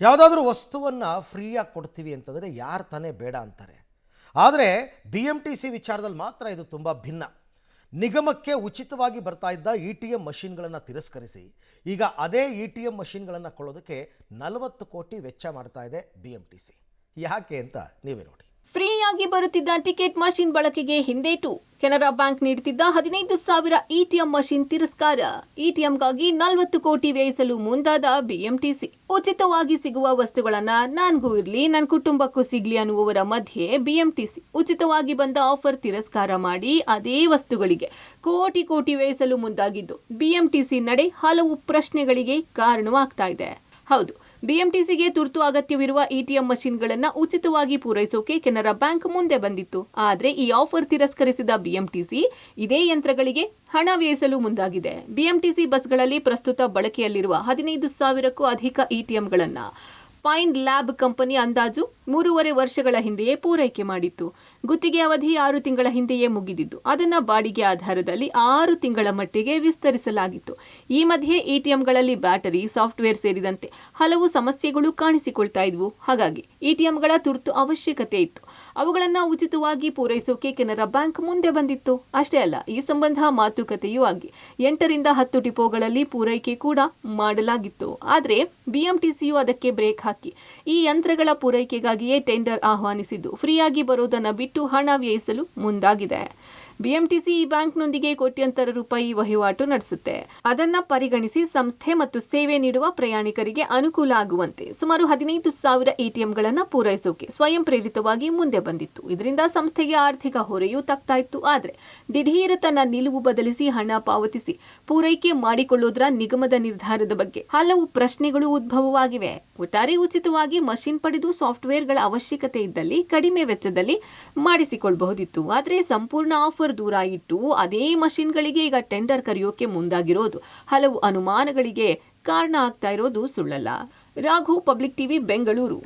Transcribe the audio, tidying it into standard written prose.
ಯಾವುದಾದ್ರೂ ವಸ್ತುವನ್ನು ಫ್ರೀಯಾಗಿ ಕೊಡ್ತೀವಿ ಅಂತಂದರೆ ಯಾರು ತಾನೇ ಬೇಡ ಅಂತಾರೆ. ಆದರೆ BMTC ವಿಚಾರದಲ್ಲಿ ಮಾತ್ರ ಇದು ತುಂಬ ಭಿನ್ನ. ನಿಗಮಕ್ಕೆ ಉಚಿತವಾಗಿ ಬರ್ತಾ ಇದ್ದ ETM ಮಷಿನ್ಗಳನ್ನು ತಿರಸ್ಕರಿಸಿ ಈಗ ಅದೇ ETM ಮಷಿನ್ಗಳನ್ನು ಕೊಳ್ಳೋದಕ್ಕೆ 40 ಕೋಟಿ ವೆಚ್ಚ ಮಾಡ್ತಾ ಇದೆ BMTC. ಯಾಕೆ ಅಂತ ನೀವೇ ನೋಡಿ. ಫ್ರೀಯಾಗಿ ಬರುತ್ತಿದ್ದ ಟಿಕೆಟ್ ಮಷಿನ್ ಬಳಕೆಗೆ ಹಿಂದೇಟು. ಕೆನರಾ ಬ್ಯಾಂಕ್ ನೀಡುತ್ತಿದ್ದ 15,000 ETM ಮಷಿನ್ ತಿರಸ್ಕಾರ. ETMಗಾಗಿ 40 ಕೋಟಿ ವ್ಯಯಿಸಲು ಮುಂದಾದ BMTC. ಉಚಿತವಾಗಿ ಸಿಗುವ ವಸ್ತುಗಳನ್ನ ನನಗೂ ಇರ್ಲಿ ನನ್ನ ಕುಟುಂಬಕ್ಕೂ ಸಿಗ್ಲಿ ಅನ್ನುವವರ ಮಧ್ಯೆ BMTC ಉಚಿತವಾಗಿ ಬಂದ ಆಫರ್ ತಿರಸ್ಕಾರ ಮಾಡಿ ಅದೇ ವಸ್ತುಗಳಿಗೆ ಕೋಟಿ ವ್ಯಯಿಸಲು ಮುಂದಾಗಿದ್ದು BMTC ನಡೆ ಹಲವು ಪ್ರಶ್ನೆಗಳಿಗೆ ಕಾರಣವಾಗ್ತಾ ಇದೆ. ಹೌದು, BMTCಗೆ ತುರ್ತು ಅಗತ್ಯವಿರುವ ETM ಮಷಿನ್ಗಳನ್ನು ಉಚಿತವಾಗಿ ಪೂರೈಸೋಕೆ ಕೆನರಾ ಬ್ಯಾಂಕ್ ಮುಂದೆ ಬಂದಿತ್ತು. ಆದರೆ ಈ ಆಫರ್ ತಿರಸ್ಕರಿಸಿದ BMTC ಇದೇ ಯಂತ್ರಗಳಿಗೆ ಹಣ ವ್ಯಯಿಸಲು ಮುಂದಾಗಿದೆ. BMTC ಬಸ್ಗಳಲ್ಲಿ ಪ್ರಸ್ತುತ ಬಳಕೆಯಲ್ಲಿರುವ 15,000ಕ್ಕೂ ಅಧಿಕ ETMಗಳನ್ನು ಪೈನ್ ಲ್ಯಾಬ್ ಕಂಪನಿ ಅಂದಾಜು 3.5 ವರ್ಷಗಳ ಹಿಂದೆಯೇ ಪೂರೈಕೆ ಮಾಡಿತ್ತು. ಗುತ್ತಿಗೆ ಅವಧಿ 6 ತಿಂಗಳ ಹಿಂದೆಯೇ ಮುಗಿದಿದ್ದು ಅದನ್ನ ಬಾಡಿಗೆ ಆಧಾರದಲ್ಲಿ 6 ತಿಂಗಳ ಮಟ್ಟಿಗೆ ವಿಸ್ತರಿಸಲಾಗಿತ್ತು. ಈ ಮಧ್ಯೆ ETMಗಳಲ್ಲಿ ಬ್ಯಾಟರಿ, ಸಾಫ್ಟ್ವೇರ್ ಸೇರಿದಂತೆ ಹಲವು ಸಮಸ್ಯೆಗಳು ಕಾಣಿಸಿಕೊಳ್ತಾ ಇದ್ವು. ಹಾಗಾಗಿ ETMಗಳ ತುರ್ತು ಅವಶ್ಯಕತೆ ಇತ್ತು. ಅವುಗಳನ್ನು ಉಚಿತವಾಗಿ ಪೂರೈಸೋಕೆ ಕೆನರಾ ಬ್ಯಾಂಕ್ ಮುಂದೆ ಬಂದಿತ್ತು. ಅಷ್ಟೇ ಅಲ್ಲ, ಈ ಸಂಬಂಧ ಮಾತುಕತೆಯೂ ಆಗಿ 8 ರಿಂದ 10 ಡಿಪೋಗಳಲ್ಲಿ ಪೂರೈಕೆ ಕೂಡ ಮಾಡಲಾಗಿತ್ತು. ಆದರೆ BMTCಯು ಅದಕ್ಕೆ ಬ್ರೇಕ್ ಹಾಕಿ ಈ ಯಂತ್ರಗಳ ಪೂರೈಕೆಗಾಗಿಯೇ ಟೆಂಡರ್ ಆಹ್ವಾನಿಸಿದ್ದು ಫ್ರೀಯಾಗಿ ಬರೋದನ್ನ ಬಿಟ್ಟು ಹಣ ವ್ಯಯಿಸಲು ಮುಂದಾಗಿದೆ. BMTC ಈ ಬ್ಯಾಂಕ್ನೊಂದಿಗೆ ಕೋಟ್ಯಂತರ ರೂಪಾಯಿ ವಹಿವಾಟು ನಡೆಸುತ್ತೆ. ಅದನ್ನ ಪರಿಗಣಿಸಿ ಸಂಸ್ಥೆ ಮತ್ತು ಸೇವೆ ನೀಡುವ ಪ್ರಯಾಣಿಕರಿಗೆ ಅನುಕೂಲ ಆಗುವಂತೆ ಸುಮಾರು 15,000 ETMಗಳನ್ನು ಪೂರೈಸೋಕೆ ಸ್ವಯಂ ಪ್ರೇರಿತವಾಗಿ ಮುಂದೆ ಬಂದಿತ್ತು. ಇದರಿಂದ ಸಂಸ್ಥೆಗೆ ಆರ್ಥಿಕ ಹೊರೆಯೂ ತಗ್ತಾ ಇತ್ತು. ಆದರೆ ದಿಢೀರ್ ತನ್ನ ನಿಲುವು ಬದಲಿಸಿ ಹಣ ಪಾವತಿಸಿ ಪೂರೈಕೆ ಮಾಡಿಕೊಳ್ಳೋದ್ರ ನಿಗಮದ ನಿರ್ಧಾರದ ಬಗ್ಗೆ ಹಲವು ಪ್ರಶ್ನೆಗಳು ಉದ್ಭವವಾಗಿವೆ. ಒಟ್ಟಾರೆ ಉಚಿತವಾಗಿ ಮಷಿನ್ ಪಡೆದು ಸಾಫ್ಟ್ವೇರ್ಗಳ ಅವಶ್ಯಕತೆ ಇದ್ದಲ್ಲಿ ಕಡಿಮೆ ವೆಚ್ಚದಲ್ಲಿ ಮಾಡಿಸಿಕೊಳ್ಳಬಹುದಿತ್ತು. ಆದರೆ ಸಂಪೂರ್ಣ ಆಫರ್ ದೂರ ಇಟ್ಟು ಅದೇ ಮಷಿನ್ಗಳಿಗೆ ಈಗ ಟೆಂಡರ್ ಕರೆಯೋಕೆ ಮುಂದಾಗಿರೋದು ಹಲವು ಅನುಮಾನಗಳಿಗೆ ಕಾರಣ ಆಗ್ತಾ ಇರೋದು ಸುಳ್ಳಲ್ಲ. Raghu, public TV, Bengaluru.